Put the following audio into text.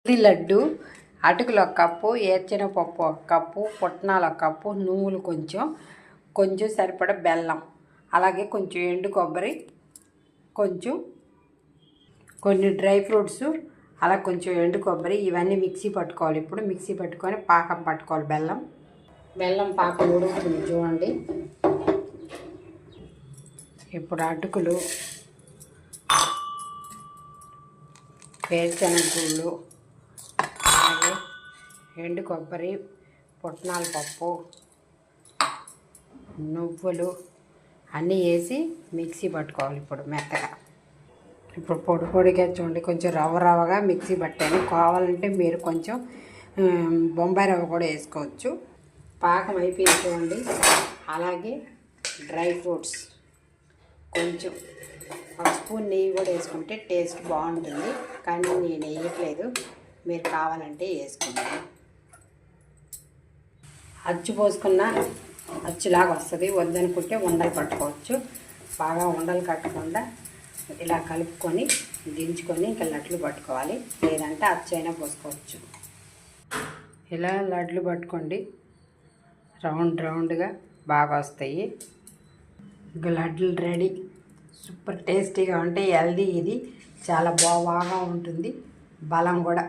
ఇది లడ్డు అటుకులు ఒక కప్పు, ఏర్చెనగపప్పు ఒక కప్పు, పుట్నాలు ఒక కప్పు, నువ్వులు కొంచెం సరిపడా బెల్లం, అలాగే కొంచెం ఎండు కొబ్బరి, కొన్ని డ్రై ఫ్రూట్స్, అలా కొంచెం ఎండు కొబ్బరి, ఇవన్నీ మిక్సీ పట్టుకోవాలి. ఇప్పుడు మిక్సీ పట్టుకొని పాకం పట్టుకోవాలి. బెల్లం పాకం ఉడుకుతుంది చూడండి. ఇప్పుడు అటుకులు, వేరుశనగ, అలాగే ఎండు కొబ్బరి, పుట్నాల పప్పు, నువ్వులు అన్నీ వేసి మిక్సీ పట్టుకోవాలి. ఇప్పుడు మెత్తగా, ఇప్పుడు పొడిగా చూడండి. కొంచెం రవ్వగా మిక్సీ పట్టాను. కావాలంటే మీరు కొంచెం బొంబాయి రవ్వ కూడా వేసుకోవచ్చు. పాకం అయిపోయింది చూడండి. అలాగే డ్రై ఫ్రూట్స్, కొంచెం ఒక స్పూన్ నెయ్యి కూడా వేసుకుంటే టేస్ట్ బాగుంటుంది. కానీ నేను వేయట్లేదు, మీరు కావాలంటే వేసుకోండి. అచ్చు పోసుకున్న అచ్చులాగా వస్తుంది. వద్దనుకుంటే ఉండలు పట్టుకోవచ్చు. బాగా ఉండలు కట్టకుండా ఇలా కలుపుకొని దించుకొని ఇంకా లడ్లు పట్టుకోవాలి. లేదంటే అచ్చైనా పోసుకోవచ్చు. ఇలా లడ్లు పట్టుకోండి. రౌండ్గా బాగా వస్తాయి. ఇంకా లడ్లు రెడీ. సూపర్ టేస్టీగా ఉంటాయి. హెల్దీ, ఇది చాలా బాగా ఉంటుంది. బలం కూడా.